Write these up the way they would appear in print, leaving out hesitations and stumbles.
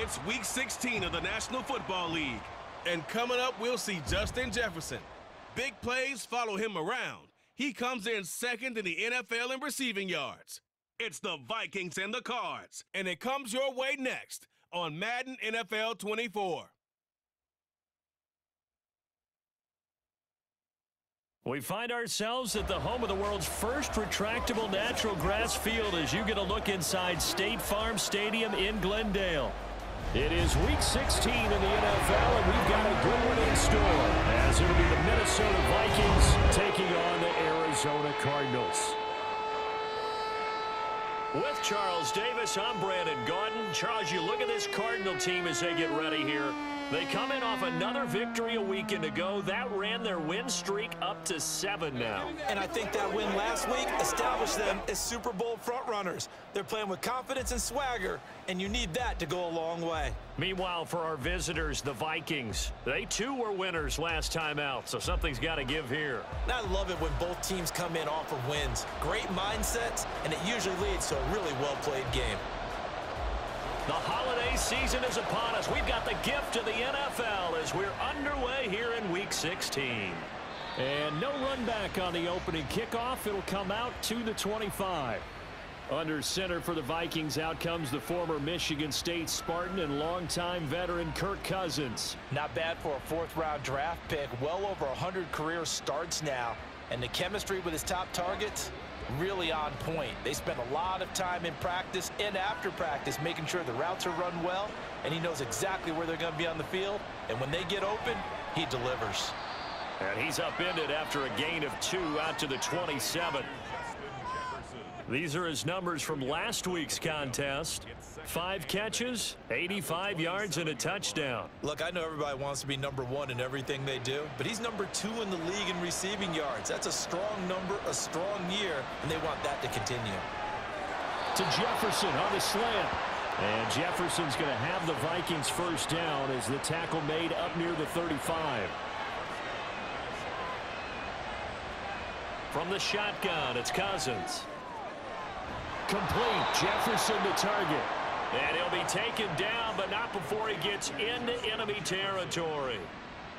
It's Week 16 of the National Football League. And coming up, we'll see Justin Jefferson. Big plays follow him around. He comes in second in the NFL in receiving yards. It's the Vikings and the Cards, and it comes your way next on Madden NFL 24. We find ourselves at the home of the world's first retractable natural grass field as you get a look inside State Farm Stadium in Glendale. It is Week 16 in the NFL, and we've got a good one in store, as it'll be the Minnesota Vikings taking on the Arizona Cardinals. With Charles Davis, I'm Brandon Gaudin. Charles, you look at this Cardinal team as they get ready here. They come in off another victory a weekend ago. That ran their win streak up to 7 now. And I think that win last week established them as Super Bowl frontrunners. They're playing with confidence and swagger, and you need that to go a long way. Meanwhile, for our visitors, the Vikings, they too were winners last time out, so something's got to give here. And I love it when both teams come in off of wins. Great mindsets, and it usually leads to a really well-played game. The holiday season is upon us. We've got the gift of the NFL as we're underway here in Week 16. And no run back on the opening kickoff. It'll come out to the 25. Under center for the Vikings, out comes the former Michigan State Spartan and longtime veteran Kirk Cousins. Not bad for a fourth-round draft pick. Well over 100 career starts now. And the chemistry with his top targets, really on point. They spend a lot of time in practice and after practice making sure the routes are run well, and he knows exactly where they're going to be on the field. And when they get open, he delivers. And he's upended after a gain of 2 out to the 27. These are his numbers from last week's contest. 5 catches, 85 yards, and a touchdown. Look, I know everybody wants to be number 1 in everything they do, but he's number 2 in the league in receiving yards. That's a strong number, a strong year, and they want that to continue. To Jefferson on the slant. And Jefferson's going to have the Vikings first down as the tackle made up near the 35. From the shotgun, it's Cousins. Complete. Jefferson the target. And he'll be taken down, but not before he gets into enemy territory.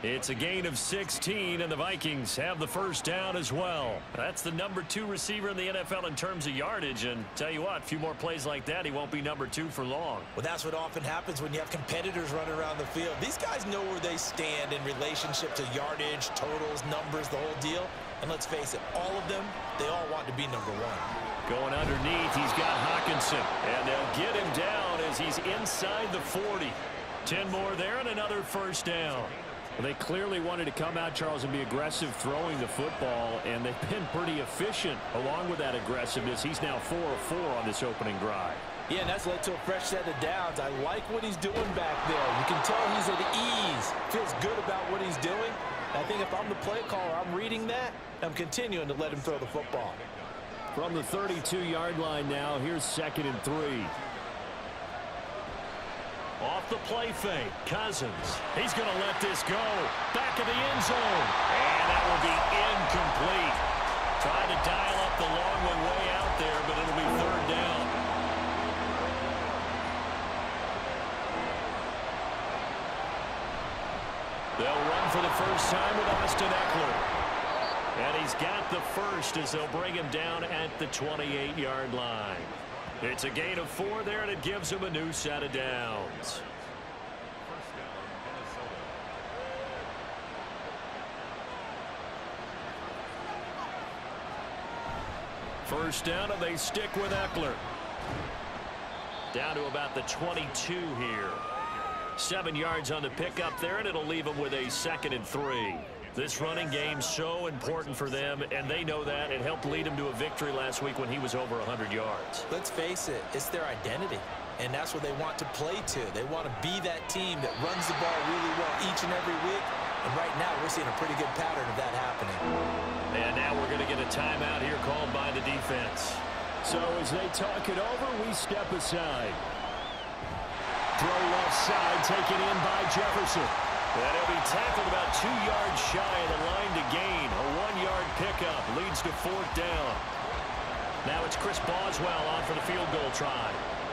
It's a gain of 16, and the Vikings have the first down as well. That's the number 2 receiver in the NFL in terms of yardage, and tell you what, a few more plays like that, he won't be number 2 for long. Well, that's what often happens when you have competitors running around the field. These guys know where they stand in relationship to yardage, totals, numbers, the whole deal. And let's face it, all of them, they all want to be number 1. Going underneath, he's got Hawkinson, and they'll get him down as he's inside the 40. 10 more there and another first down. Well, they clearly wanted to come out, Charles, and be aggressive throwing the football, and they've been pretty efficient along with that aggressiveness. He's now 4 of 4 on this opening drive. Yeah, and that's led to a fresh set of downs. I like what he's doing back there. You can tell he's at ease, feels good about what he's doing. I think if I'm the play caller, I'm reading that, I'm continuing to let him throw the football. From the 32-yard line now, here's 2nd and 3. Off the play fake, Cousins. He's going to let this go. Back of the end zone. And that will be incomplete. Trying to dial up the long one way out there, but it'll be 3rd down. They'll run for the first time with Austin Eckler. And he's got the first as they'll bring him down at the 28-yard line. It's a gain of 4 there, and it gives him a new set of downs. First down, and they stick with Eckler. Down to about the 22 here. 7 yards on the pickup there, and it'll leave him with a 2nd and 3. This running game so important for them, and they know that. It helped lead them to a victory last week when he was over 100 yards. Let's face it, it's their identity, and that's what they want to play to. They want to be that team that runs the ball really well each and every week, and right now we're seeing a pretty good pattern of that happening. And now we're going to get a timeout here called by the defense. So as they talk it over, we step aside. Throw left side, taken in by Jefferson. And he'll be tackled about 2 yards shy of the line to gain. A 1-yard pickup leads to 4th down. Now it's Chris Boswell on for the field goal try.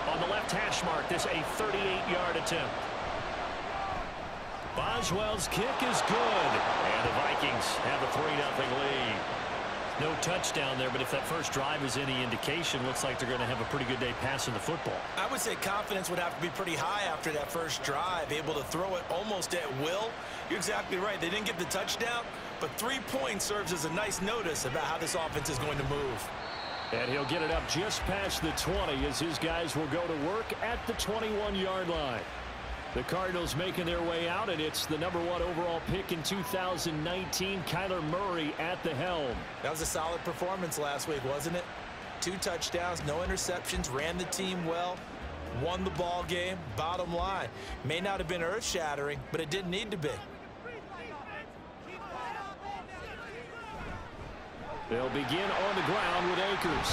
On the left hash mark, this a 38-yard attempt. Boswell's kick is good. And the Vikings have a 3-0 lead. No touchdown there, but if that first drive is any indication, looks like they're going to have a pretty good day passing the football. I would say confidence would have to be pretty high after that first drive, able to throw it almost at will. You're exactly right. They didn't get the touchdown, but 3 points serves as a nice notice about how this offense is going to move. And he'll get it up just past the 20 as his guys will go to work at the 21-yard line. The Cardinals making their way out, and it's the #1 overall pick in 2019, Kyler Murray at the helm. That was a solid performance last week, wasn't it? 2 touchdowns, no interceptions, ran the team well, won the ball game. Bottom line, may not have been earth-shattering, but it didn't need to be. They'll begin on the ground with Akers.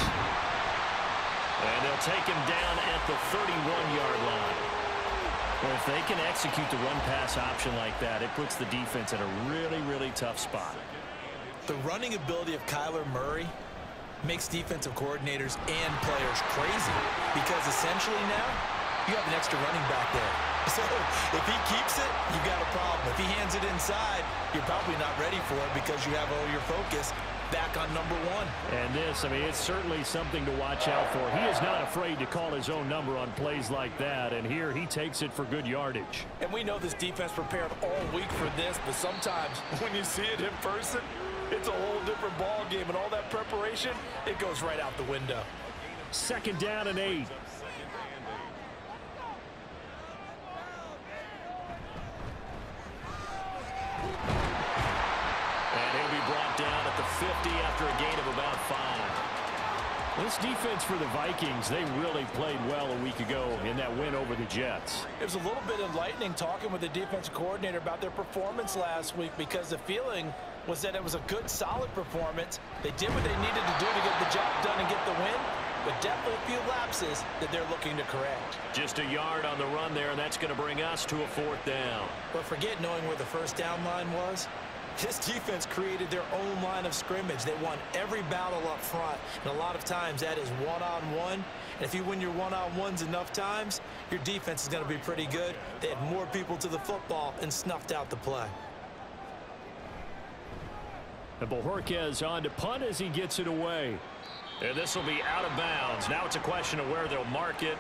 And they'll take him down at the 31-yard line. Well, if they can execute the run-pass option like that, it puts the defense in a really, really tough spot. The running ability of Kyler Murray makes defensive coordinators and players crazy because essentially now you have an extra running back there. So if he keeps it, you've got a problem. If he hands it inside, you're probably not ready for it because you have all your focus back on #1. And this, I mean, it's certainly something to watch out for. He is not afraid to call his own number on plays like that, and here he takes it for good yardage. And we know this defense prepared all week for this, but sometimes when you see it in person, it's a whole different ball game, and all that preparation, it goes right out the window. 2nd down and 8. Down at the 50 after a gain of about 5. This defense for the Vikings, they really played well a week ago in that win over the Jets. It was a little bit enlightening talking with the defensive coordinator about their performance last week because the feeling was that it was a good, solid performance. They did what they needed to do to get the job done and get the win, but definitely a few lapses that they're looking to correct. Just a yard on the run there, and that's going to bring us to a 4th down. But forget knowing where the first down line was. This defense created their own line of scrimmage. They won every battle up front, and a lot of times that is one-on-one. And if you win your one-on-ones enough times, your defense is going to be pretty good. They had more people to the football and snuffed out the play. And Bojorquez on to punt as he gets it away. And this will be out of bounds. Now it's a question of where they'll mark it.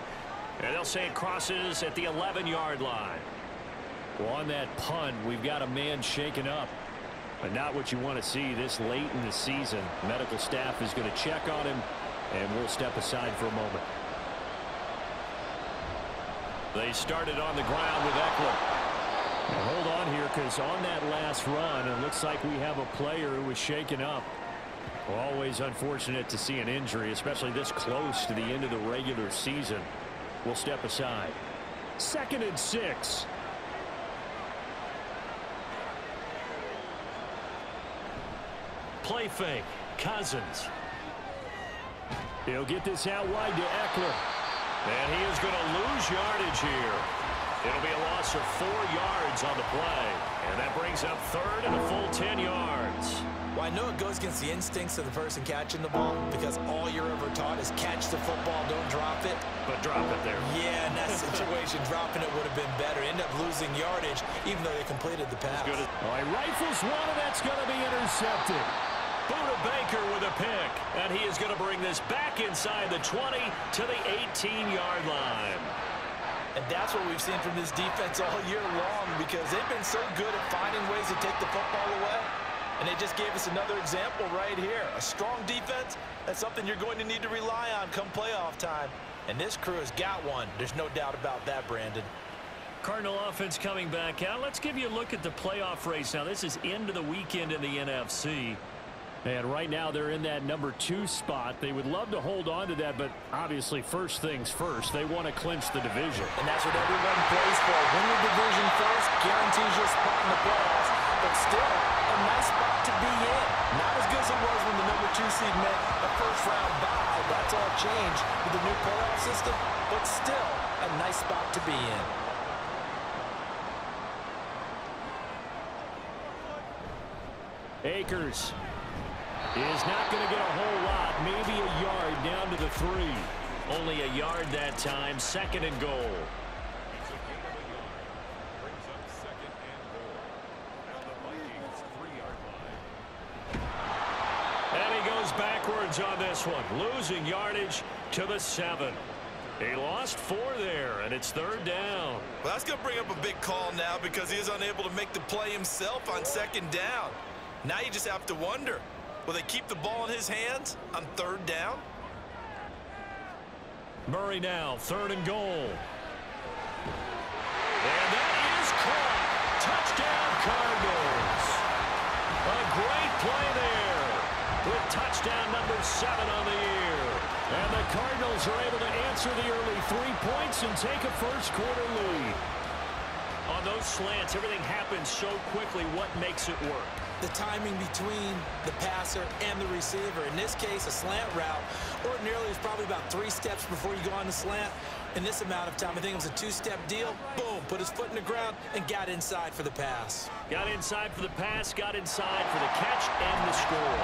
And they'll say it crosses at the 11-yard line. Well, on that punt, we've got a man shaken up. But not what you want to see this late in the season. Medical staff is going to check on him, and we'll step aside for a moment. They started on the ground with Eckler. Now hold on here, because on that last run, it looks like we have a player who was shaken up. Always unfortunate to see an injury, especially this close to the end of the regular season. We'll step aside. 2nd and 6. Play fake. Cousins. He'll get this out wide to Eckler. And he is going to lose yardage here. It'll be a loss of 4 yards on the play. And that brings up 3rd and a full 10 yards. Well, I know it goes against the instincts of the person catching the ball because all you're ever taught is catch the football, don't drop it. But drop it there. Yeah, in that situation, dropping it would have been better. End up losing yardage, even though they completed the pass. All right, rifles one, and that's going to be intercepted. Buda Baker with a pick, and he is going to bring this back inside the 20 to the 18-yard line. And that's what we've seen from this defense all year long because they've been so good at finding ways to take the football away. And they just gave us another example right here. A strong defense, that's something you're going to need to rely on come playoff time. And this crew has got one. There's no doubt about that, Brandon. Cardinal offense coming back out. Let's give you a look at the playoff race. Now, this is into the weekend in the NFC. And right now they're in that #2 spot. They would love to hold on to that, but obviously first things first. They want to clinch the division. And that's what everyone plays for. Win your division first, guarantees you a spot in the playoffs, but still a nice spot to be in. Not as good as it was when the #2 seed meant a first-round bye. That's all changed with the new playoff system, but still a nice spot to be in. Akers is not going to get a whole lot, maybe a yard down to the 3. Only a yard that time, 2nd and goal. And he goes backwards on this one, losing yardage to the 7. He lost 4 there, and it's 3rd down. Well, that's going to bring up a big call now because he is unable to make the play himself on 2nd down. Now you just have to wonder, will they keep the ball in his hands on 3rd down? Murray now, 3rd and goal. And that is caught. Touchdown, Cardinals. A great play there with touchdown number 7 on the year. And the Cardinals are able to answer the early 3 points and take a first-quarter lead. On those slants, everything happens so quickly. What makes it work? The timing between the passer and the receiver. In this case, a slant route ordinarily is probably about 3 steps before you go on the slant. In this amount of time, I think it was a 2-step deal. Boom, put his foot in the ground and got inside for the pass. Got inside for the pass, got inside for the catch and the score.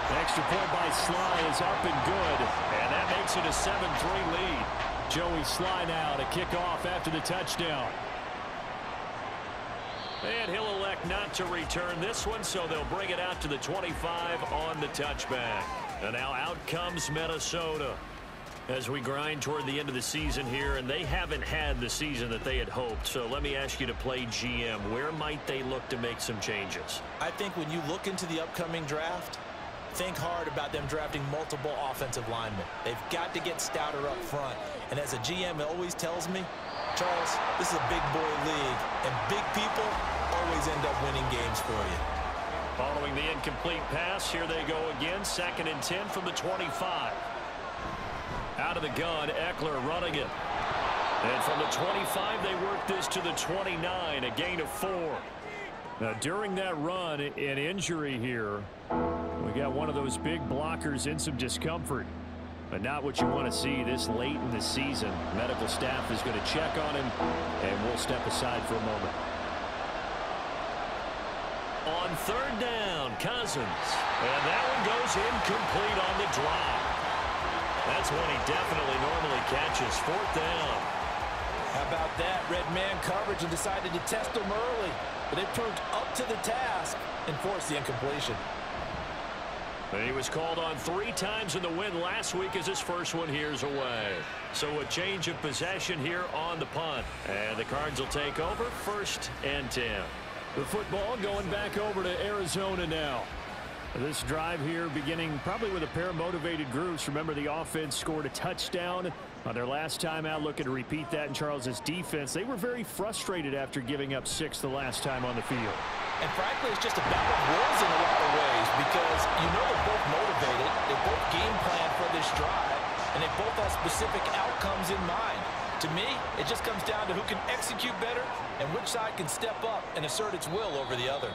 The extra point by Sly is up and good, and that makes it a 7-3 lead. Joey Sly now to kick off after the touchdown. And he'll elect not to return this one, so they'll bring it out to the 25 on the touchback. And now out comes Minnesota as we grind toward the end of the season here, and they haven't had the season that they had hoped. So let me ask you to play GM. Where might they look to make some changes? I think when you look into the upcoming draft, think hard about them drafting multiple offensive linemen. They've got to get stouter up front. And as a GM, it always tells me, Charles, this is a big boy league, and big people always end up winning games for you. Following the incomplete pass, here they go again, 2nd and 10 from the 25. Out of the gun, Eckler running it. And from the 25, they work this to the 29, a gain of 4. Now, during that run, an injury here. We got one of those big blockers in some discomfort. But not what you want to see this late in the season. Medical staff is going to check on him, and we'll step aside for a moment. On 3rd down, Cousins. And that one goes incomplete on the drop. That's one he definitely normally catches. 4th down. How about that? Red man coverage and decided to test him early. But it proved up to the task and forced the incompletion. And he was called on 3 times in the win last week as his first one here's away. So a change of possession here on the punt. And the Cards will take over 1st and 10. The football going back over to Arizona now. This drive here beginning probably with a pair of motivated groups. Remember, the offense scored a touchdown on their last time out, looking to repeat that in Charles's defense. They were very frustrated after giving up 6 the last time on the field. And frankly, it's just a battle of wills in a lot of ways because you know they're both motivated, they both game plan for this drive, and they both have specific outcomes in mind. To me, it just comes down to who can execute better and which side can step up and assert its will over the other.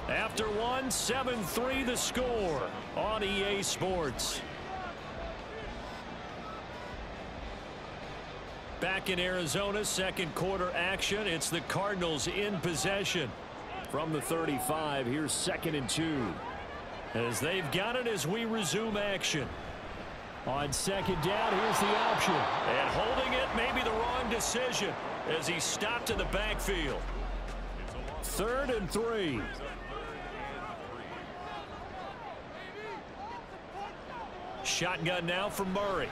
After one, 7-3 the score on EA Sports. Back in Arizona, 2nd quarter action. It's the Cardinals in possession. From the 35, here's 2nd and 2. As they've got it as we resume action. On 2nd down, here's the option. And holding it may be the wrong decision as he stopped in the backfield. 3rd and 3. Shotgun now for Murray.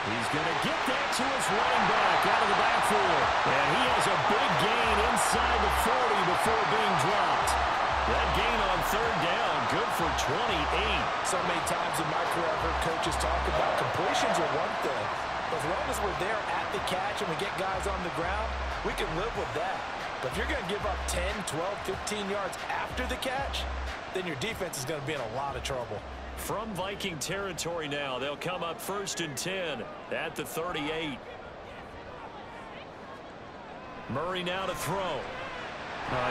He's going to get that to his running back out of the backfield. And he has a big gain inside the 40 before being dropped. That gain on 3rd down, good for 28. So many times in my career I've heard coaches talk about completions are one thing. But as long as we're there at the catch and we get guys on the ground, we can live with that. But if you're going to give up 10, 12, 15 yards after the catch, then your defense is going to be in a lot of trouble. From Viking territory now, they'll come up 1st and 10 at the 38. Murray now to throw.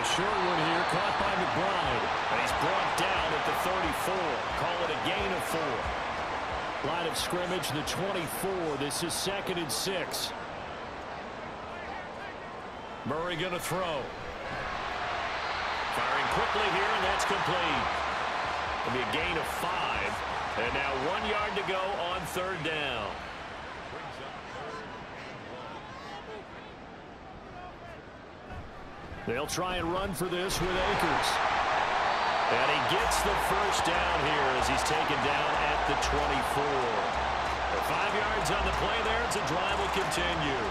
Short one here, caught by McBride. And he's brought down at the 34. Call it a gain of 4. Line of scrimmage, the 24. This is 2nd and 6. Murray going to throw. Firing quickly here, and that's complete. It'll be a gain of 5. And now 1 yard to go on third down. They'll try and run for this with Akers. And he gets the first down here as he's taken down at the 24. 5 yards on the play there as the drive will continue.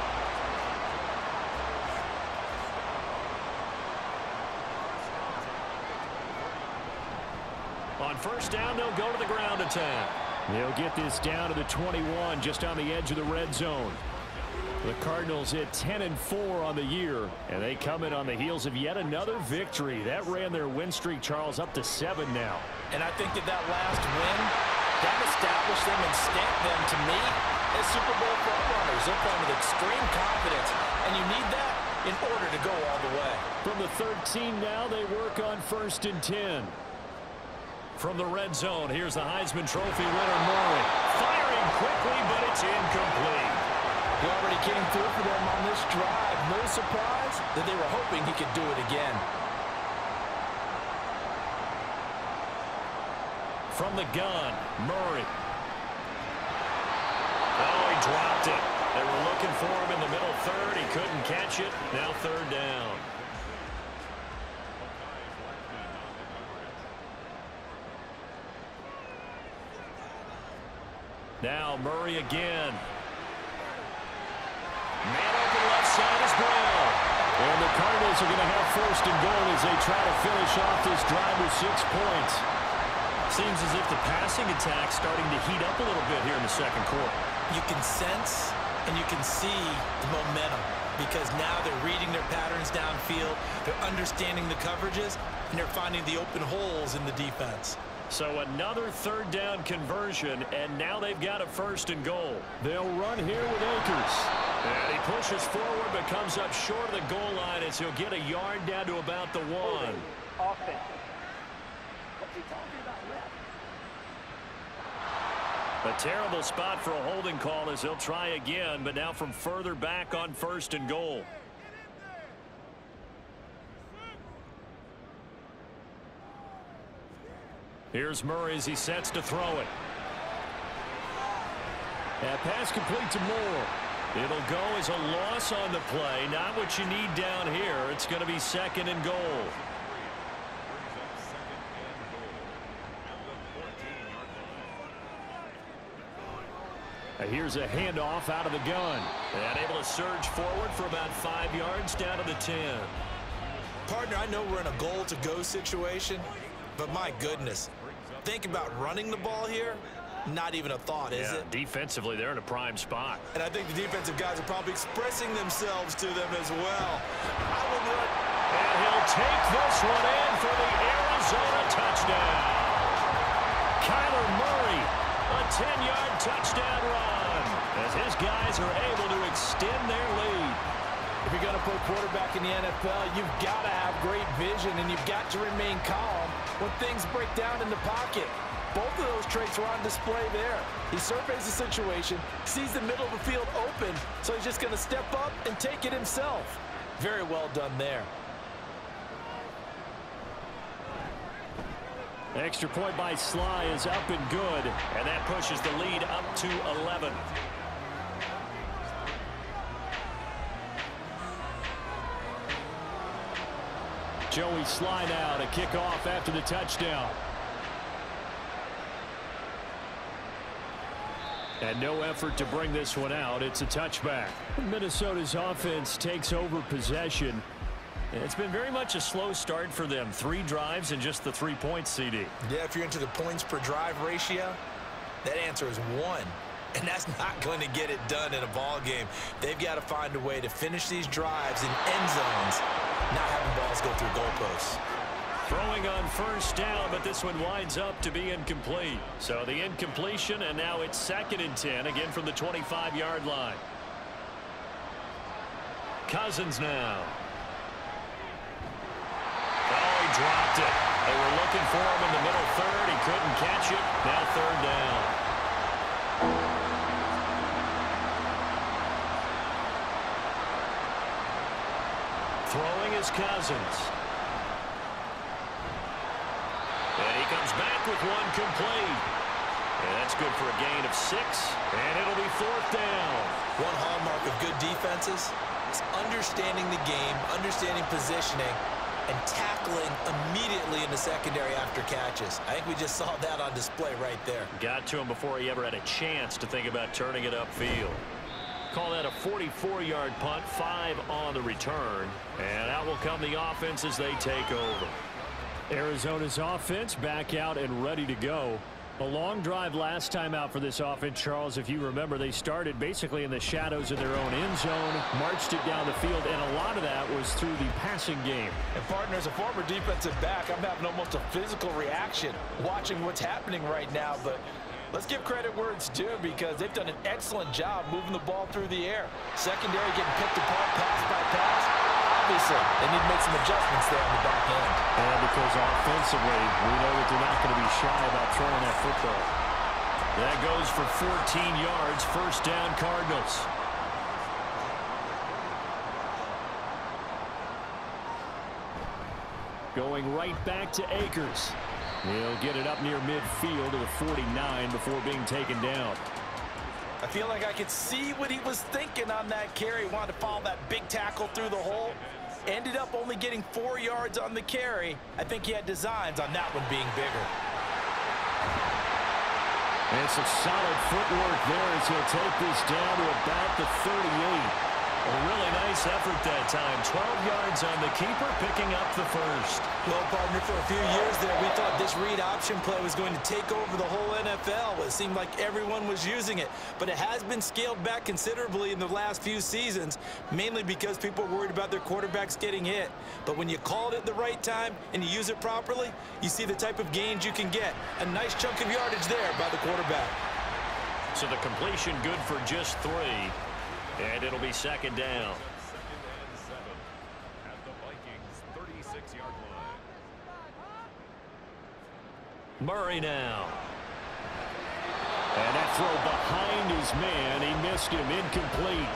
On first down, they'll go to the ground attack. They'll get this down to the 21, just on the edge of the red zone. The Cardinals hit 10-4 on the year, and they come in on the heels of yet another victory. That ran their win streak, Charles, up to 7 now. And I think that last win, that established them and stamped them, to me, as Super Bowl frontrunners. They're playing with extreme confidence, and you need that in order to go all the way. From the 13 now, they work on 1st and 10. From the red zone, here's the Heisman Trophy winner, Murray. Firing quickly, but it's incomplete. He already came through for them on this drive. No surprise that they were hoping he could do it again. From the gun, Murray. Oh, he dropped it. They were looking for him in the middle third. He couldn't catch it. Now third down. Now Murray again. Man open left side is Brown. And the Cardinals are going to have 1st and goal as they try to finish off this drive with 6 points. Seems as if the passing attack's starting to heat up a little bit here in the second quarter. You can sense and you can see the momentum because now they're reading their patterns downfield, they're understanding the coverages, and they're finding the open holes in the defense. So another third down conversion, and now they've got a 1st and goal. They'll run here with Akers. And he pushes forward but comes up short of the goal line as he'll get a yard down to about the 1. Offense. What's he talking about, A ref? terrible spot for a holding call as he'll try again, but now from further back on 1st and goal. Here's Murray as he sets to throw it. That pass complete to Moore. It'll go as a loss on the play. Not what you need down here. It's going to be 2nd and goal. Here's a handoff out of the gun. And able to surge forward for about 5 yards down to the 10. Partner, I know we're in a goal-to-go situation, but my goodness. Think about running the ball here. Not even a thought, is it? Defensively, they're in a prime spot. And I think the defensive guys are probably expressing themselves to them as well. And he'll take this one in for the Arizona touchdown. Kyler Murray, a 10-yard touchdown run as his guys are able to extend their lead. If you're going to play quarterback in the NFL, you've got to have great vision, and you've got to remain calm when things break down in the pocket. Both of those traits are on display there. He surveys the situation, sees the middle of the field open, so he's just going to step up and take it himself. Very well done there. Extra point by Sly is up and good, and that pushes the lead up to 11. Joey Sly now to kick off after the touchdown. And no effort to bring this one out. It's a touchback. Minnesota's offense takes over possession. It's been very much a slow start for them. 3 drives and just the 3 points, CD. Yeah, if you're into the points per drive ratio, that answer is 1. And that's not going to get it done in a ball game. They've got to find a way to finish these drives in end zones, not having balls go through goalposts. Throwing on first down, but this one winds up to be incomplete. So the incompletion, and now it's 2nd and 10, again from the 25-yard line. Cousins now. Oh, he dropped it. They were looking for him in the middle third. He couldn't catch it. Now 3rd down. Throwing is Cousins. And he comes back with one complete. And that's good for a gain of 6, and it'll be 4th down. One hallmark of good defenses is understanding the game, understanding positioning, and tackling immediately in the secondary after catches. I think we just saw that on display right there. Got to him before he ever had a chance to think about turning it upfield. Call that a 44-yard punt, 5 on the return. And out will come the offense as they take over. Arizona's offense back out and ready to go. A long drive last time out for this offense, Charles. If you remember, they started basically in the shadows of their own end zone, marched it down the field, and a lot of that was through the passing game. And partner, as a former defensive back, I'm having almost a physical reaction watching what's happening right now. But let's give credit where it's due, because they've done an excellent job moving the ball through the air. Secondary getting picked apart pass by pass. Obviously, they need to make some adjustments there on the back end. And because offensively, we know that they're not going to be shy about throwing that football. That goes for 14 yards, 1st down Cardinals. Going right back to Akers. He'll get it up near midfield to the 49 before being taken down. I feel like I could see what he was thinking on that carry. He wanted to follow that big tackle through the hole. Ended up only getting 4 yards on the carry. I think he had designs on that one being bigger. And some solid footwork there as he'll take this down to about the 38. A really nice effort that time. 12 yards on the keeper, picking up the 1st. Well, partner, for a few years there, we thought this read option play was going to take over the whole NFL. It seemed like everyone was using it. But it has been scaled back considerably in the last few seasons, mainly because people are worried about their quarterbacks getting hit. But when you call it at the right time and you use it properly, you see the type of gains you can get. A nice chunk of yardage there by the quarterback. So the completion good for just 3. And it'll be 2nd down. At the Vikings' 36-yard line. Murray now. And that throw behind his man. He missed him. Incomplete.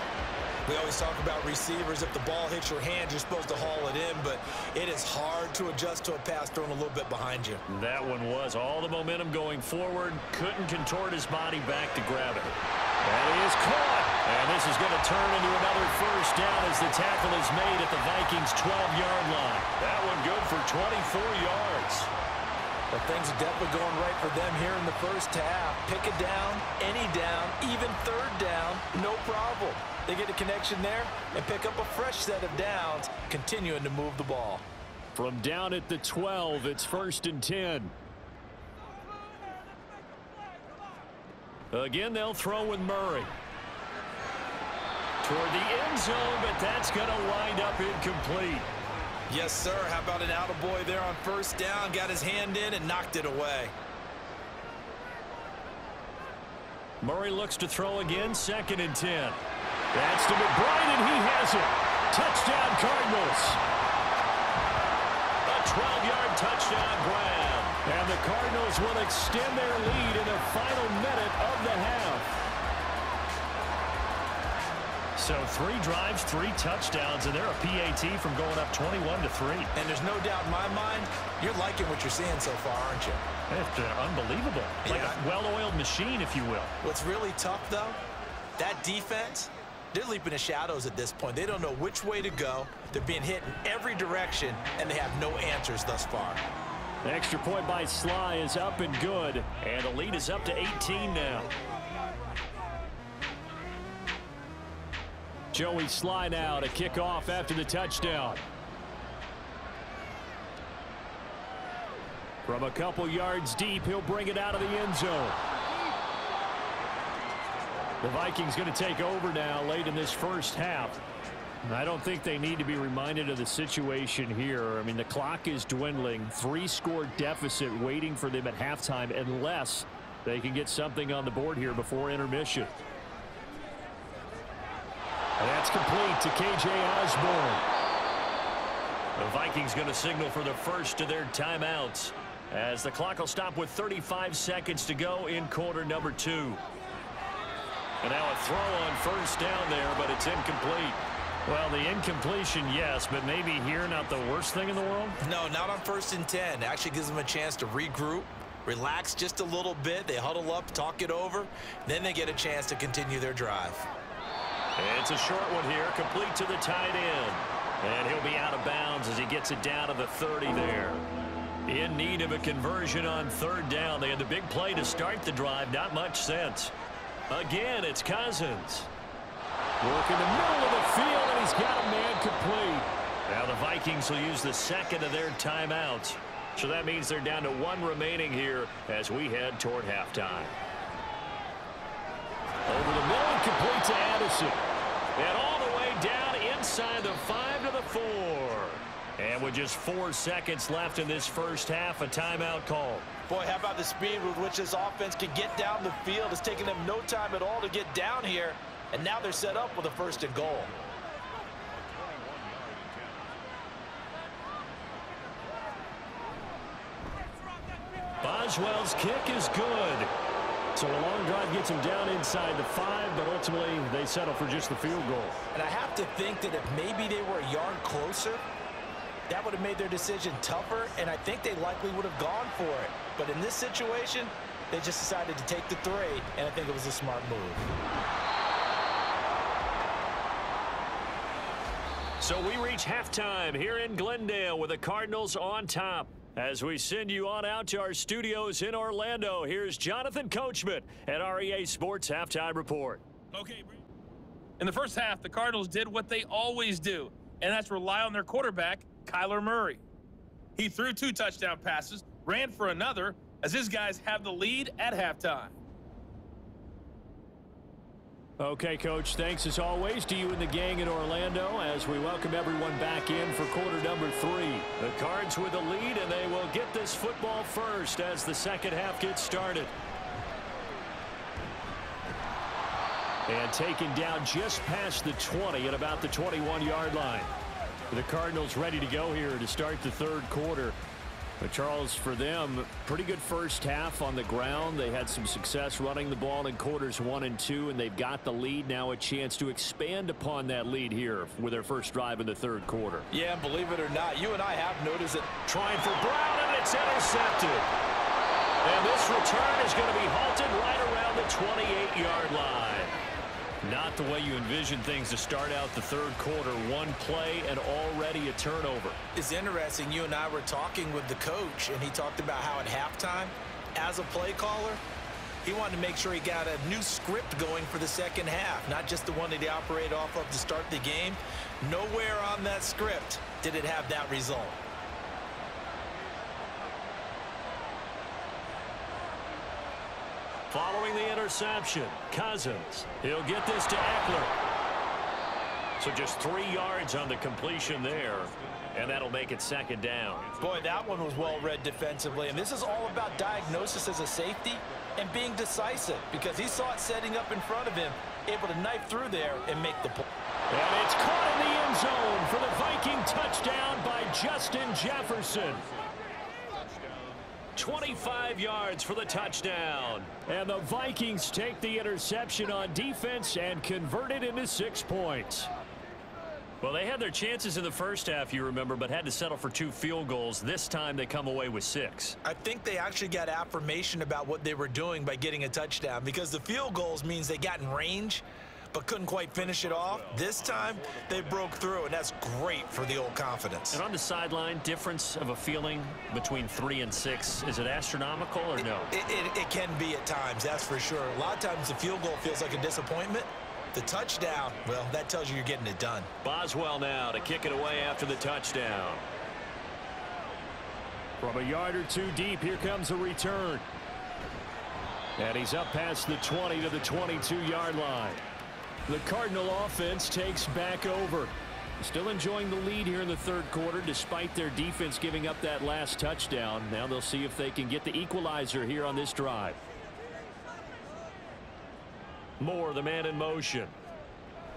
We always talk about receivers. If the ball hits your hand, you're supposed to haul it in, but it is hard to adjust to a pass thrown a little bit behind you. That one was all the momentum going forward. Couldn't contort his body back to grab it. And he is caught. And this is going to turn into another 1st down as the tackle is made at the Vikings' 12-yard line. That one good for 24 yards. But things are definitely going right for them here in the first half. Pick a down, any down, even 3rd down, no problem. They get a connection there and pick up a fresh set of downs, continuing to move the ball. From down at the 12, it's 1st and 10. Again, they'll throw with Murray. Toward the end zone, but that's going to wind up incomplete. Yes, sir. How about an attaboy there on 1st down? Got his hand in and knocked it away. Murray looks to throw again, 2nd and 10. That's to McBride, and he has it. Touchdown, Cardinals. A 12-yard touchdown grab. And the Cardinals will extend their lead in the final minute of the half. So 3 drives, 3 touchdowns, and they're a PAT from going up 21-3. And there's no doubt in my mind, you're liking what you're seeing so far, aren't you? It's unbelievable. Like a well-oiled machine, if you will. What's really tough, though, that defense, they're leaping the shadows at this point. They don't know which way to go. They're being hit in every direction, and they have no answers thus far. The extra point by Sly is up and good. And the lead is up to 18 now. Joey Sly now to kick off after the touchdown. From a couple yards deep, he'll bring it out of the end zone. The Vikings going to take over now late in this first half. I don't think they need to be reminded of the situation here. I mean, the clock is dwindling. 3-score deficit waiting for them at halftime unless they can get something on the board here before intermission. And that's complete to K.J. Osborne. The Vikings going to signal for the first of their timeouts as the clock will stop with 35 seconds to go in quarter number 2. And now a throw on 1st down there, but it's incomplete. Well, the incompletion, yes, but maybe here not the worst thing in the world? No, not on 1st and 10. It actually gives them a chance to regroup, relax just a little bit. They huddle up, talk it over. Then they get a chance to continue their drive. It's a short one here, complete to the tight end. And he'll be out of bounds as he gets it down to the 30 there. In need of a conversion on third down. They had the big play to start the drive. Not much sense. Again, it's Cousins. Work in the middle of the field, and he's got a man complete. Now the Vikings will use the second of their timeouts. So that means they're down to one remaining here as we head toward halftime. Over the middle and complete to Addison. And all the way down inside the 5 to the 4. And with just 4 seconds left in this first half, a timeout call. Boy, how about the speed with which this offense can get down the field? It's taken them no time at all to get down here. And now they're set up with a 1st and goal. Boswell's kick is good. So a long drive gets him down inside the 5, but ultimately they settle for just the field goal. And I have to think that if maybe they were a yard closer, that would have made their decision tougher, and I think they likely would have gone for it. But in this situation, they just decided to take the 3, and I think it was a smart move. So we reach halftime here in Glendale with the Cardinals on top. As we send you on out to our studios in Orlando, here's Jonathan Coachman at REA Sports Halftime Report. Okay, in the first half, the Cardinals did what they always do, and that's rely on their quarterback, Kyler Murray. He threw 2 touchdown passes, ran for another, as his guys have the lead at halftime. Okay, Coach, thanks as always to you and the gang in Orlando as we welcome everyone back in for quarter number 3. The Cards with the lead, and they will get this football first as the second half gets started. And taken down just past the 20 at about the 21-yard line. The Cardinals ready to go here to start the third quarter. But Charles, for them, pretty good first half on the ground. They had some success running the ball in quarters 1 and 2, and they've got the lead. Now a chance to expand upon that lead here with their first drive in the third quarter. Yeah, and believe it or not, you and I have noticed it. Trying for Brown, and it's intercepted. And this return is going to be halted right around the 28-yard line. Not the way you envision things to start out the third quarter. One play and already a turnover. It's interesting. You and I were talking with the coach, and he talked about how at halftime, as a play caller, he wanted to make sure he got a new script going for the second half, not just the one that he operated off of to start the game. Nowhere on that script did it have that result. Following the interception, Cousins. He'll get this to Eckler. So just 3 yards on the completion there, and that'll make it second down. Boy, that one was well read defensively, and this is all about diagnosis as a safety and being decisive because he saw it setting up in front of him, able to knife through there and make the play. And it's caught in the end zone for the Viking touchdown by Justin Jefferson. 25 yards for the touchdown. And the Vikings take the interception on defense and convert it into 6 points. Well, they had their chances in the first half, you remember, but had to settle for 2 field goals. This time they come away with 6. I think they actually got affirmation about what they were doing by getting a touchdown because the field goals means they got in range but couldn't quite finish it off. This time, they broke through, and that's great for the old confidence. And on the sideline, difference of a feeling between 3 and 6, is it astronomical or no? It can be at times, that's for sure. A lot of times the field goal feels like a disappointment. The touchdown, well, that tells you you're getting it done. Boswell now to kick it away after the touchdown. From a yard or 2 deep, here comes a return. And he's up past the 20 to the 22-yard line. The Cardinal offense takes back over. Still enjoying the lead here in the third quarter despite their defense giving up that last touchdown. Now they'll see if they can get the equalizer here on this drive. Moore, the man in motion.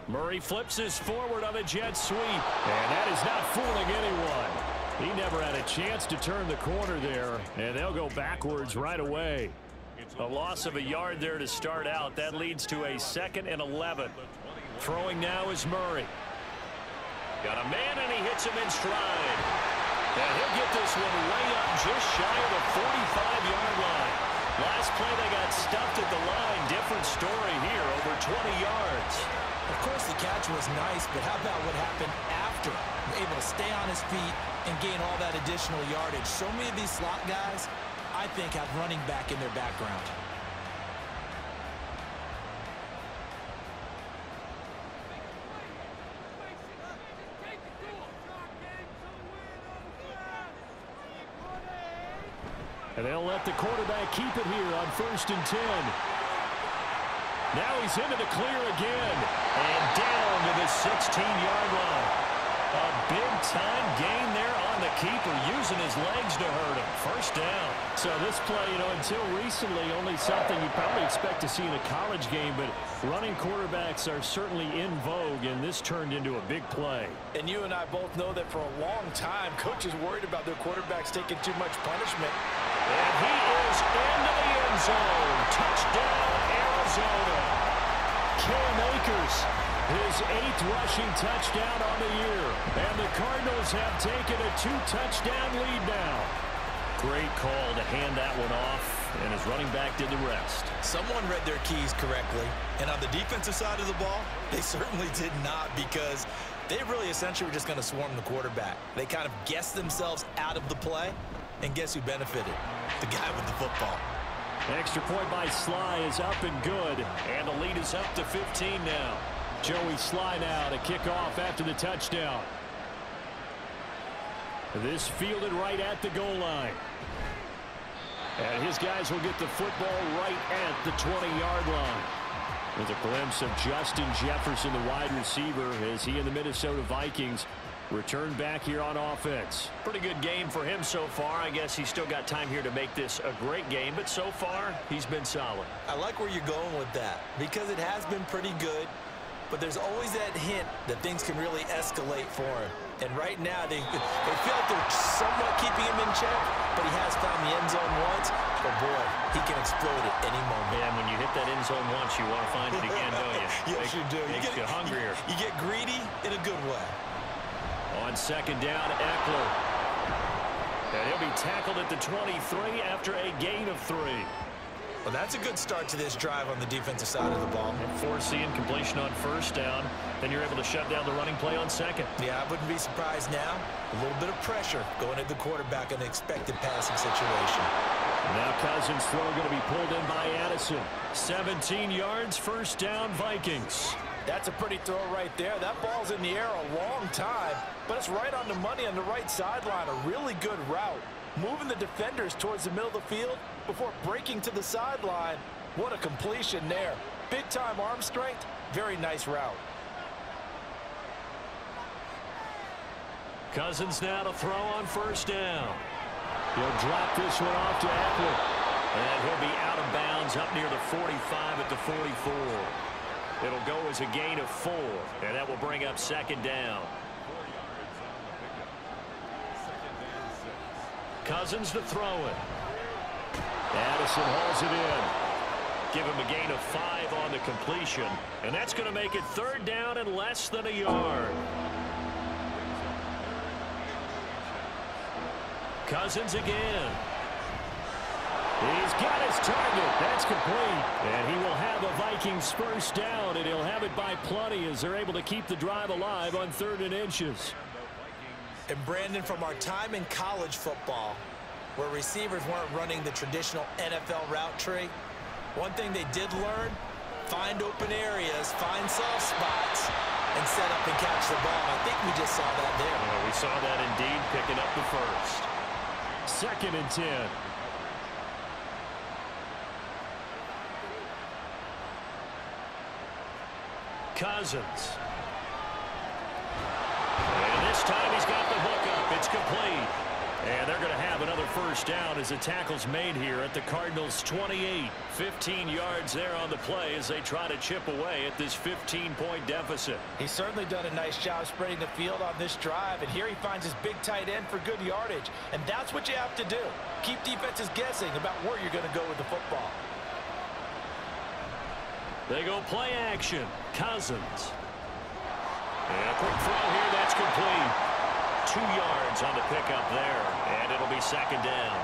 Murray flips his forward on a jet sweep. And that is not fooling anyone. He never had a chance to turn the corner there. And they'll go backwards right away. A loss of a yard there to start out. That leads to a 2nd and 11. Throwing now is Murray. Got a man, and he hits him in stride. And he'll get this one way up just shy of the 45-yard line. Last play they got stuffed at the line. Different story here, over 20 yards. Of course, the catch was nice, but how about what happened after? Able to stay on his feet and gain all that additional yardage. So many of these slot guys, I think, have running back in their background. And they'll let the quarterback keep it here on 1st and 10. Now he's into the clear again. And down to the 16-yard line. A big-time gain there on the keeper, using his legs to hurt him. First down. So this play, until recently, only something you probably expect to see in a college game, but running quarterbacks are certainly in vogue, and this turned into a big play. And you and I both know that for a long time, coaches worried about their quarterbacks taking too much punishment. And he is into the end zone. Touchdown, Arizona. Cam Akers, his 8th rushing touchdown on the year. And the Cardinals have taken a 2-touchdown lead now. Great call to hand that one off, and his running back did the rest. Someone read their keys correctly, and on the defensive side of the ball, they certainly did not, because they really essentially were just going to swarm the quarterback. They kind of guessed themselves out of the play, and guess who benefited? The guy with the football. Extra point by Sly is up and good, and the lead is up to 15 now. Joey Sly now to kick off after the touchdown. This fielded right at the goal line. And his guys will get the football right at the 20-yard line. With a glimpse of Justin Jefferson, the wide receiver, as he and the Minnesota Vikings return back here on offense. Pretty good game for him so far. I guess he's still got time here to make this a great game, but so far, he's been solid. I like where you're going with that, because it has been pretty good, but there's always that hint that things can really escalate for him. And right now, they feel like they're somewhat keeping him in check, but he has found the end zone once. But boy, he can explode at any moment. Yeah, and when you hit that end zone once, you want to find it again, don't you? Yes, you do. Makes you hungrier. You get greedy in a good way. On 2nd down, Eckler. And he'll be tackled at the 23 after a gain of 3. Well, that's a good start to this drive on the defensive side of the ball. And forcing completion on 1st down. Then you're able to shut down the running play on 2nd. Yeah, I wouldn't be surprised now. A little bit of pressure going at the quarterback in an expected passing situation. Now Cousins' throw going to be pulled in by Addison. 17 yards, 1st down, Vikings. That's a pretty throw right there. That ball's in the air a long time, but it's right on the money on the right sideline. A really good route. Moving the defenders towards the middle of the field before breaking to the sideline. What a completion there. Big-time arm strength. Very nice route. Cousins now to throw on 1st down. He'll drop this one off to Eckler. And he'll be out of bounds up near the 45 at the 44. It'll go as a gain of 4, and that will bring up 2nd down. Cousins to throw it. Addison hauls it in. Give him a gain of 5 on the completion, and that's going to make it 3rd down and less than a yard. Cousins again. He's got his target. That's complete. And he will have a Vikings 1st down, and he'll have it by plenty as they're able to keep the drive alive on 3rd and inches. And Brandon, from our time in college football, where receivers weren't running the traditional NFL route tree, one thing they did learn, find open areas, find soft spots, and set up and catch the ball. I think we just saw that there. Well, we saw that indeed, picking up the 1st. 2nd and 10. Cousins. And this time he's got the hook up. It's complete. And they're going to have another 1st down as the tackle's made here at the Cardinals' 28. 15 yards there on the play as they try to chip away at this 15-point deficit. He's certainly done a nice job spreading the field on this drive, and here he finds his big tight end for good yardage. And that's what you have to do. Keep defenses guessing about where you're going to go with the football. They go play action. Cousins. And a quick throw here. That's complete. 2 yards on the pickup there, and it'll be second down.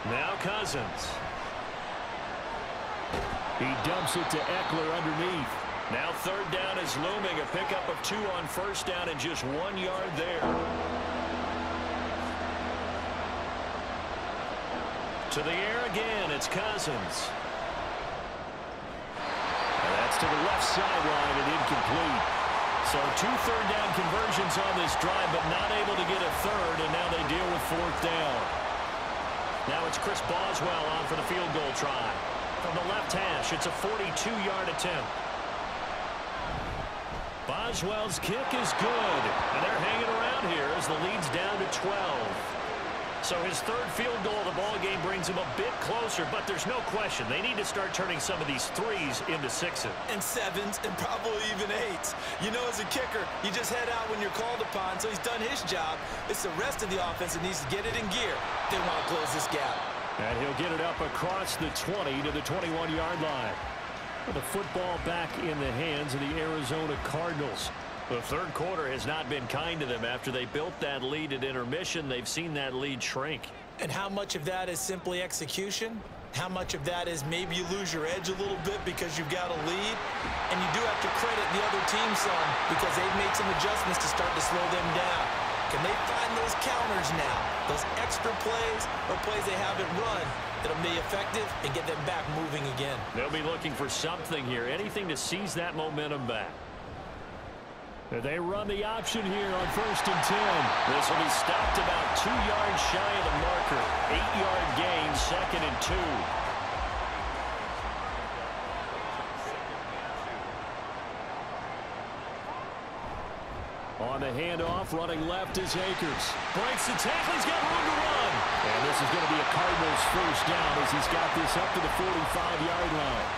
Now Cousins. He dumps it to Eckler underneath. Now third down is looming. A pickup of 2 on first down and just 1 yard there. To the air again, it's Cousins. And that's to the left sideline and incomplete. So 2 third down conversions on this drive, but not able to get a third, and now they deal with fourth down. Now it's Chris Boswell on for the field goal try. From the left hash, it's a 42-yard attempt. Boswell's kick is good, and they're hanging around here as the lead's down to 12. So his third field goal of the ball game brings him a bit closer, but there's no question they need to start turning some of these threes into sixes. And sevens, and probably even eights. You know, as a kicker, you just head out when you're called upon, so he's done his job. It's the rest of the offense that needs to get it in gear if they want to close this gap. And he'll get it up across the 20 to the 21-yard line. With the football back in the hands of the Arizona Cardinals. The third quarter has not been kind to them. After they built that lead at intermission, they've seen that lead shrink. And how much of that is simply execution? How much of that is maybe you lose your edge a little bit because you've got a lead? And you do have to credit the other team some because they've made some adjustments to start to slow them down. Can they find those counters now? Those extra plays or plays they haven't run that'll be effective and get them back moving again. They'll be looking for something here, anything to seize that momentum back. They run the option here on 1st and 10. This will be stopped about 2 yards shy of the marker. 8-yard gain, 2nd and 2. On the handoff, running left is Akers. Breaks the tackle, he's got room to run. And this is going to be a Cardinals first down as he's got this up to the 45-yard line.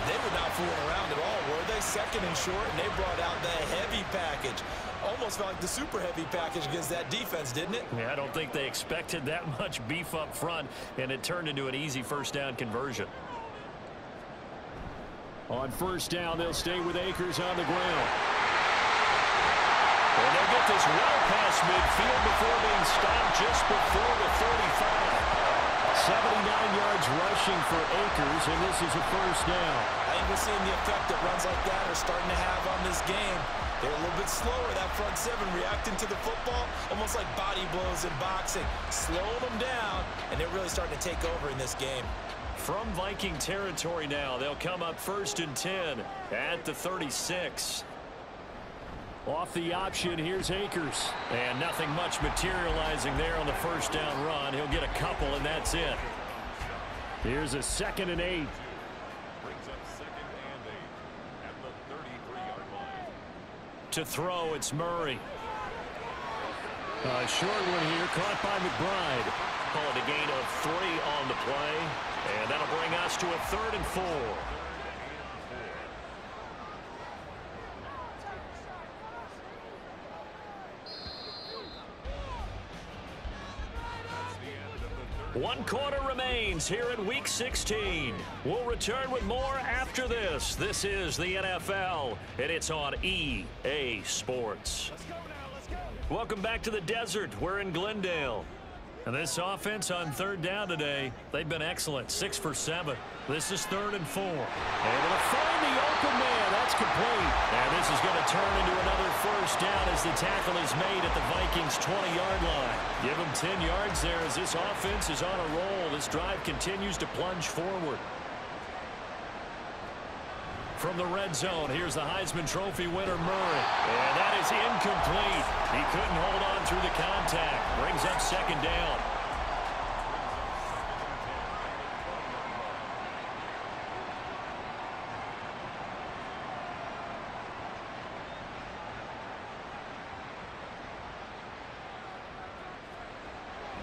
They were not fooling around at all, were they? 2nd and short, and they brought out the heavy package. Almost felt like the super heavy package against that defense, didn't it? Yeah, I don't think they expected that much beef up front, and it turned into an easy first down conversion. On first down, they'll stay with Akers on the ground. And they'll get this well past midfield before being stopped just before the 35. 79 yards rushing for Akers, and this is a first down. I think we're seeing the effect that runs like that are starting to have on this game. They're a little bit slower, that front seven, reacting to the football, almost like body blows in boxing. Slow them down, and they're really starting to take over in this game. From Viking territory now, they'll come up 1st and 10 at the 36. Off the option, here's Akers. And nothing much materializing there on the first down run. He'll get a couple, and that's it. Here's a 2nd and 8. Brings up 2nd and 8 at the 33-yard line. To throw, it's Murray. A short one here, caught by McBride. Call it a gain of 3 on the play. And that'll bring us to a 3rd and 4. One quarter remains here in Week 16. We'll return with more after this. This is the NFL, and it's on EA Sports. Welcome back to the desert. We're in Glendale. And this offense on 3rd down today, they've been excellent. 6 for 7. This is 3rd and 4. Able to find the open man. That's complete. And this is going to turn into another first down as the tackle is made at the Vikings' 20-yard line. Give them 10 yards there as this offense is on a roll. This drive continues to plunge forward. From the red zone, here's the Heisman Trophy winner, Murray. And that is incomplete. He couldn't hold on through the contact. Brings up 2nd down.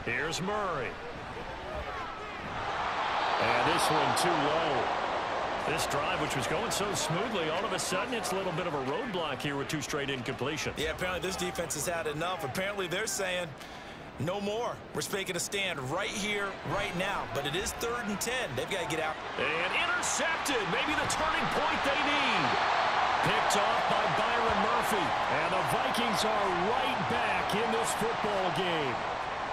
Here's Murray. And this one too low. This drive, which was going so smoothly, all of a sudden it's a little bit of a roadblock here with 2 straight incompletions. Yeah, apparently this defense has had enough. Apparently they're saying, No more. We're making a stand right here, right now. But it is 3rd and 10. They've got to get out. And intercepted. Maybe the turning point they need. Picked off by Byron Murphy. And the Vikings are right back in this football game.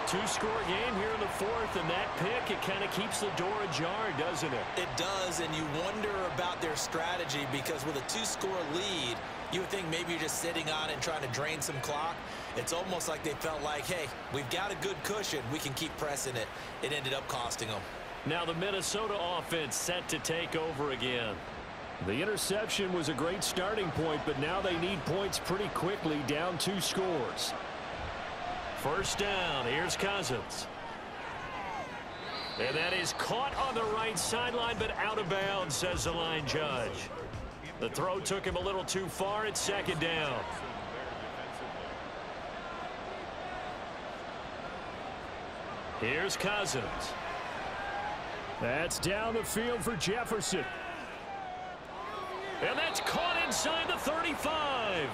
2-score game here in the 4th, and that pick, it kind of keeps the door ajar, doesn't it? It does, and you wonder about their strategy because with a 2-score lead, you would think maybe you're just sitting on it and trying to drain some clock. It's almost like they felt like, hey, we've got a good cushion. We can keep pressing it. It ended up costing them. Now the Minnesota offense set to take over again. The interception was a great starting point, but now they need points pretty quickly, down 2 scores. First down, here's Cousins. And that is caught on the right sideline, but out of bounds, says the line judge. The throw took him a little too far. It's 2nd down. Here's Cousins. That's down the field for Jefferson. And that's caught inside the 35.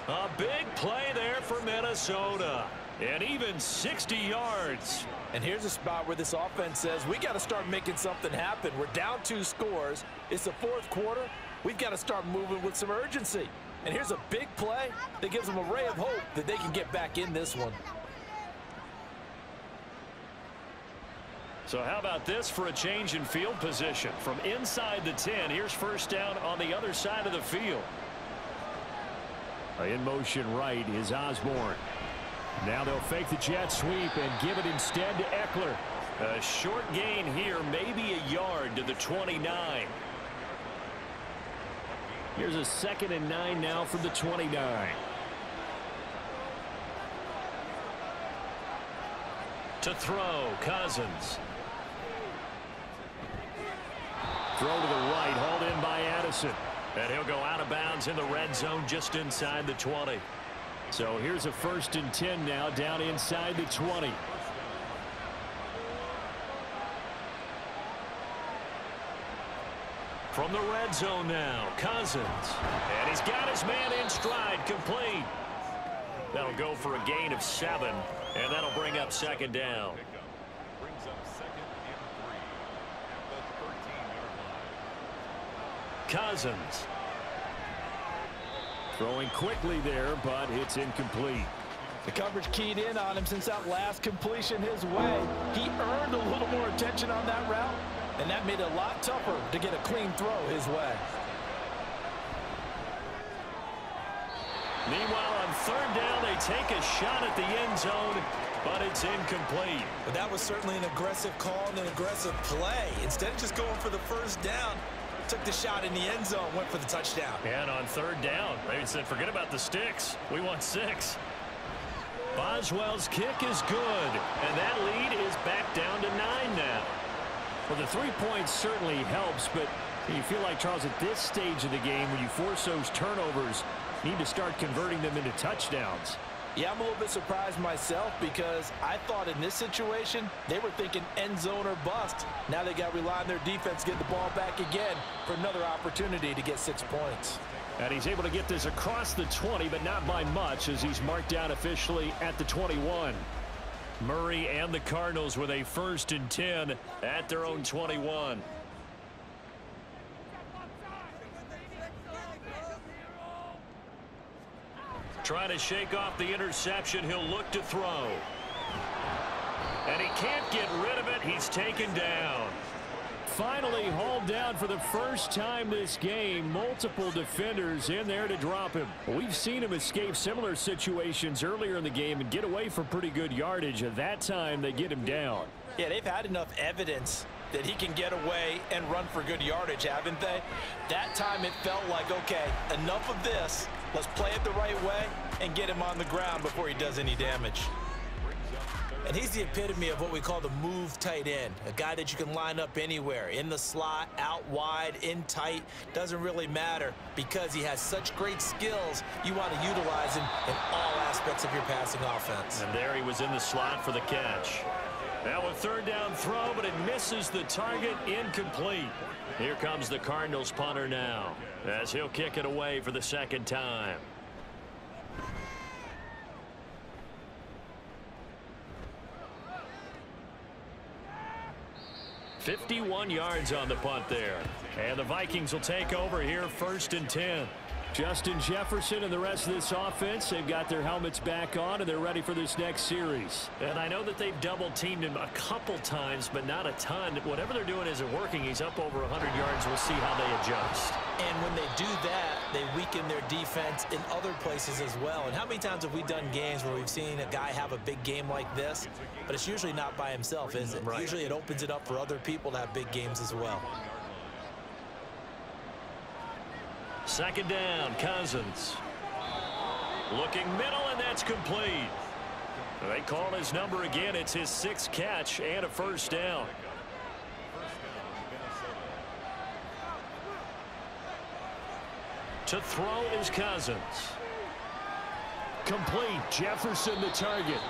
A big play there for Minnesota. And even 60 yards. And here's a spot where this offense says, we got to start making something happen. We're down 2 scores. It's the 4th quarter. We've got to start moving with some urgency. And here's a big play that gives them a ray of hope that they can get back in this one. So how about this for a change in field position? From inside the 10, here's first down on the other side of the field. In motion right is Osborne. Now they'll fake the jet sweep and give it instead to Eckler. A short gain here, maybe a yard to the 29. Here's a 2nd and 9 now from the 29. To throw, Cousins. Throw to the right, hauled in by Addison. And he'll go out of bounds in the red zone just inside the 20. So here's a 1st and 10 now down inside the 20. From the red zone now, Cousins. And he's got his man in stride, complete. That'll go for a gain of 7, and that'll bring up 2nd down. Brings up 2nd and 3 at the 13-yard line. Cousins. Throwing quickly there, but it's incomplete. The coverage keyed in on him since that last completion his way. He earned a little more attention on that route, and that made it a lot tougher to get a clean throw his way. Meanwhile, on 3rd down, they take a shot at the end zone, but it's incomplete. But that was certainly an aggressive call and an aggressive play. Instead of just going for the first down, took the shot in the end zone, went for the touchdown. And on 3rd down, they said, forget about the sticks. We want 6. Boswell's kick is good, and that lead is back down to 9 now. Well, the 3 points certainly helps, but you feel like, Charles, at this stage of the game, when you force those turnovers, you need to start converting them into touchdowns. Yeah, I'm a little bit surprised myself because I thought in this situation, they were thinking end zone or bust. Now they got to rely on their defense, get the ball back again for another opportunity to get 6 points. And he's able to get this across the 20, but not by much as he's marked down officially at the 21. Murray and the Cardinals with a 1st and 10 at their own 21. Trying to shake off the interception. He'll look to throw. And he can't get rid of it. He's taken down. Finally hauled down for the first time this game. Multiple defenders in there to drop him. We've seen him escape similar situations earlier in the game and get away for pretty good yardage. At that time, they get him down. Yeah, they've had enough evidence that he can get away and run for good yardage, haven't they? That time it felt like, okay, enough of this. Let's play it the right way and get him on the ground before he does any damage. And he's the epitome of what we call the move tight end, a guy that you can line up anywhere, in the slot, out wide, in tight, doesn't really matter because he has such great skills. You want to utilize him in all aspects of your passing offense. And there he was in the slot for the catch. Now a 3rd down throw, but it misses the target, incomplete. Here comes the Cardinals punter now as he'll kick it away for the 2nd time. 51 yards on the punt there. And the Vikings will take over here 1st and 10. Justin Jefferson and the rest of this offense, they've got their helmets back on, and they're ready for this next series. And I know that they've double-teamed him a couple times, but not a ton. Whatever they're doing isn't working. He's up over 100 yards. We'll see how they adjust. And when they do that, they weaken their defense in other places as well. And how many times have we done games where we've seen a guy have a big game like this, but it's usually not by himself, is it? Right. Usually it opens it up for other people to have big games as well. 2nd down, Cousins. Looking middle, and that's complete. They call his number again. It's his 6th catch and a 1st down. To throw is Cousins. Complete. Jefferson the target.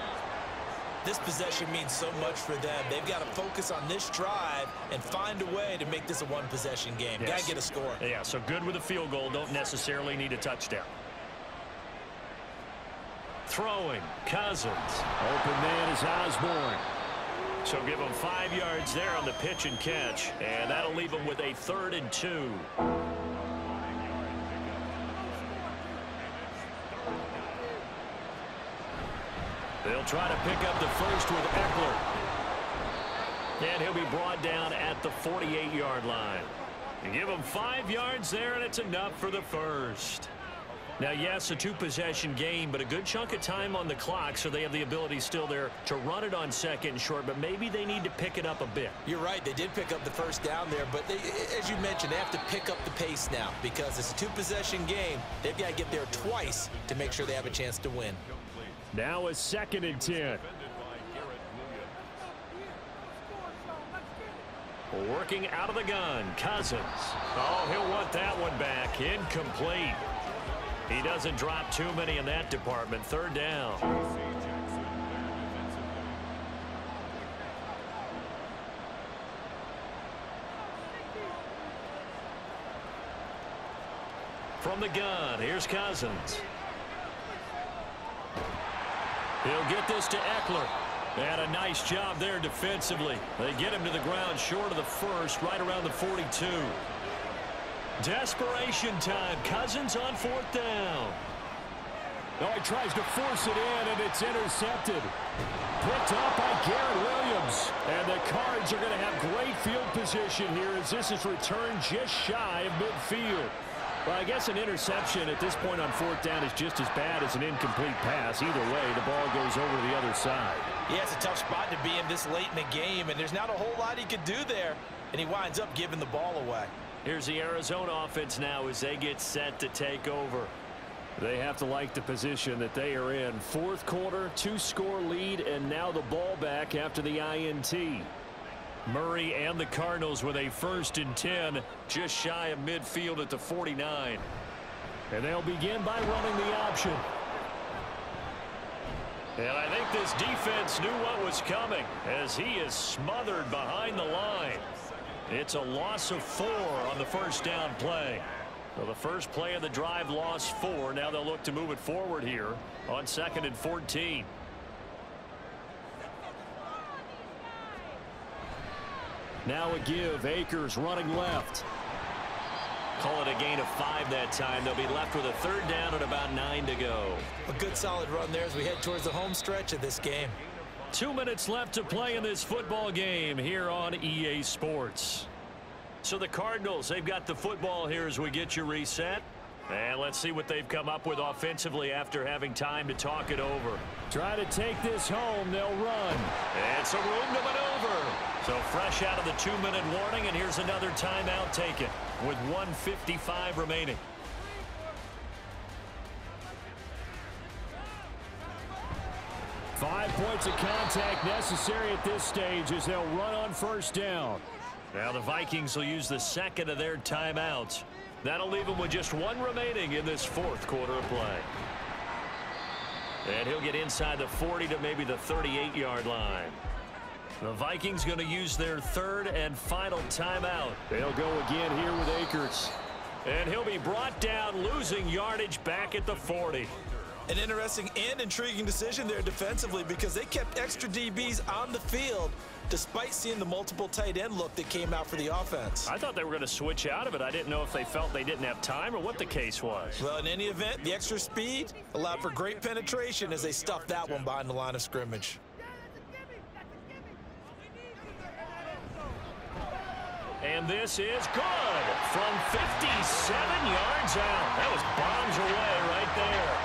This possession means so much for them. They've got to focus on this drive and find a way to make this a one-possession game. Yes. Got to get a score. Yeah, so good with a field goal. Don't necessarily need a touchdown. Throwing, Cousins. Open man is Osborne. So give him 5 yards there on the pitch and catch. And that'll leave him with a 3rd and 2. They'll try to pick up the first with Eckler. And he'll be brought down at the 48-yard line. You give him 5 yards there, and it's enough for the first. Now, yes, a 2-possession game, but a good chunk of time on the clock, so they have the ability still there to run it on 2nd and short, but maybe they need to pick it up a bit. You're right. They did pick up the first down there, but as you mentioned, they have to pick up the pace now because it's a 2-possession game. They've got to get there twice to make sure they have a chance to win. Now a 2nd and 10. Working out of the gun, Cousins. Oh, he'll want that one back. Incomplete. He doesn't drop too many in that department. 3rd down. From the gun, here's Cousins. He'll get this to Eckler. And a nice job there defensively. They get him to the ground short of the first, right around the 42. Desperation time. Cousins on 4th down. Oh, he tries to force it in, and it's intercepted. Picked up by Garrett Williams. And the Cards are going to have great field position here as this is returned just shy of midfield. Well, I guess an interception at this point on 4th down is just as bad as an incomplete pass. Either way, the ball goes over to the other side. Yeah, it's a tough spot to be in this late in the game, and there's not a whole lot he could do there, and he winds up giving the ball away. Here's the Arizona offense now as they get set to take over. They have to like the position that they are in. 4th quarter, 2-score lead, and now the ball back after the INT. Murray and the Cardinals with a 1st and 10, just shy of midfield at the 49. And they'll begin by running the option. And I think this defense knew what was coming as he is smothered behind the line. It's a loss of 4 on the 1st down play. So the first play of the drive lost 4. Now they'll look to move it forward here on 2nd and 14. Now a give. Akers running left. Call it a gain of 5 that time. They'll be left with a 3rd down and about 9 to go. A good solid run there as we head towards the home stretch of this game. 2 minutes left to play in this football game here on EA Sports. So the Cardinals, they've got the football here as we get you reset. And let's see what they've come up with offensively after having time to talk it over. Try to take this home. They'll run. It's a room to maneuver. So fresh out of the 2-minute warning, and here's another timeout taken with 1:55 remaining. Five points of contact necessary at this stage as they'll run on 1st down. Now the Vikings will use the 2nd of their timeouts. That'll leave them with just 1 remaining in this 4th quarter of play. And he'll get inside the 40 to maybe the 38-yard line. The Vikings going to use their 3rd and final timeout. They'll go again here with Akers. And he'll be brought down, losing yardage back at the 40. An interesting and intriguing decision there defensively because they kept extra DBs on the field despite seeing the multiple tight end look that came out for the offense. I thought they were going to switch out of it. I didn't know if they felt they didn't have time or what the case was. Well, in any event, the extra speed allowed for great penetration as they stuffed that one behind the line of scrimmage. And this is good from 57 yards out. That was bombs away right there.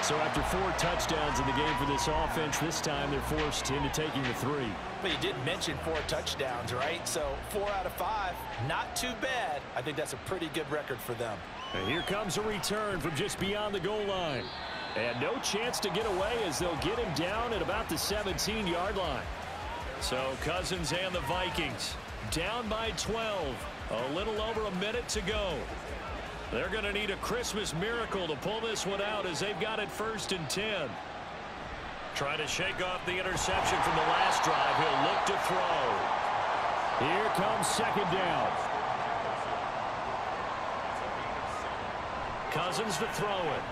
So after 4 touchdowns in the game for this offense, this time they're forced into taking the 3. But you did mention 4 touchdowns, right? So 4 out of 5, not too bad. I think that's a pretty good record for them. And here comes a return from just beyond the goal line. And no chance to get away as they'll get him down at about the 17-yard line. So Cousins and the Vikings down by 12. A little over a minute to go. They're going to need a Christmas miracle to pull this one out as they've got it 1st and 10. Trying to shake off the interception from the last drive. He'll look to throw. Here comes 2nd down. Cousins to throw it.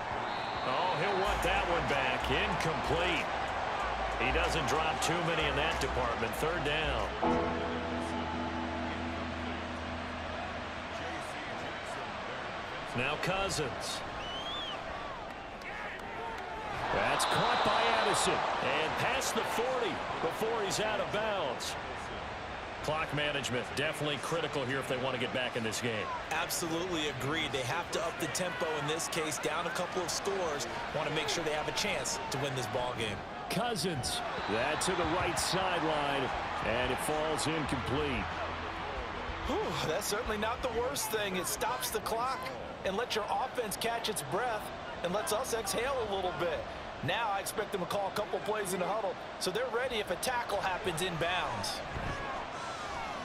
Oh, he'll want that one back. Incomplete. He doesn't drop too many in that department. 3rd down. Now Cousins. That's caught by Addison. And past the 40 before he's out of bounds. Clock management definitely critical here if they want to get back in this game. Absolutely agreed. They have to up the tempo in this case, down a couple of scores. Want to make sure they have a chance to win this ball game. Cousins. That to the right sideline. And it falls incomplete. Whew, that's certainly not the worst thing. It stops the clock and lets your offense catch its breath and lets us exhale a little bit. Now I expect them to call a couple plays in the huddle so they're ready if a tackle happens inbounds.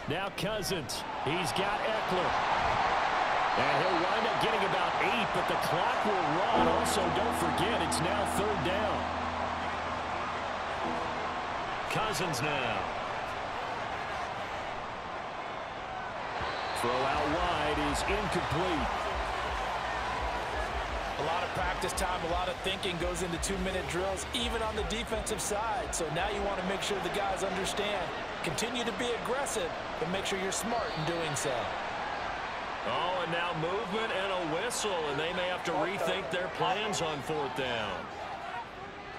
Now Cousins. He's got Eckler. And he'll wind up getting about 8, but the clock will run. Also, don't forget, it's now 3rd down. Cousins now. Throw out wide is incomplete. A lot of practice time, a lot of thinking goes into 2-minute drills, even on the defensive side. So now you want to make sure the guys understand. Continue to be aggressive, but make sure you're smart in doing so. Oh, and now movement and a whistle, and they may have to rethink their plans on 4th down.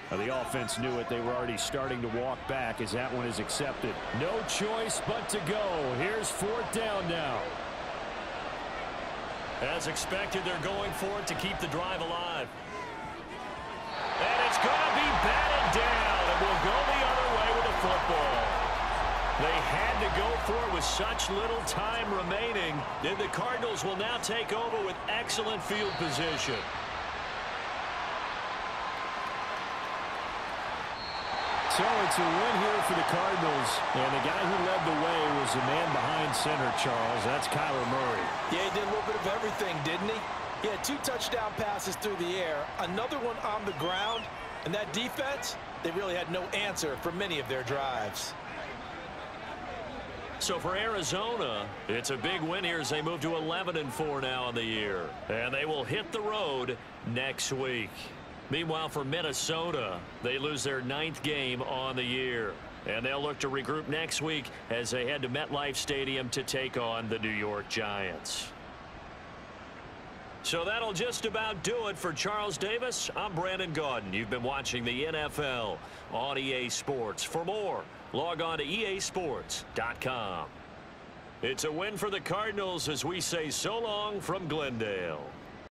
Well, the offense knew it. They were already starting to walk back as that one is accepted. No choice but to go. Here's 4th down now. As expected, they're going for it to keep the drive alive. And it's going to be batted down, and we'll go the other way with the football. They had to go for it with such little time remaining. Then the Cardinals will now take over with excellent field position. So it's a win here for the Cardinals, and the guy who led the way was the man behind center, Charles. That's Kyler Murray. Yeah, he did a little bit of everything, didn't he? He had 2 touchdown passes through the air, another one on the ground, and that defense, they really had no answer for many of their drives. So for Arizona, it's a big win here as they move to 11-4 now on the year, and they will hit the road next week. Meanwhile, for Minnesota, they lose their 9th game on the year. And they'll look to regroup next week as they head to MetLife Stadium to take on the New York Giants. So that'll just about do it for Charles Davis. I'm Brandon Gaudin. You've been watching the NFL on EA Sports. For more, log on to easports.com. It's a win for the Cardinals as we say so long from Glendale.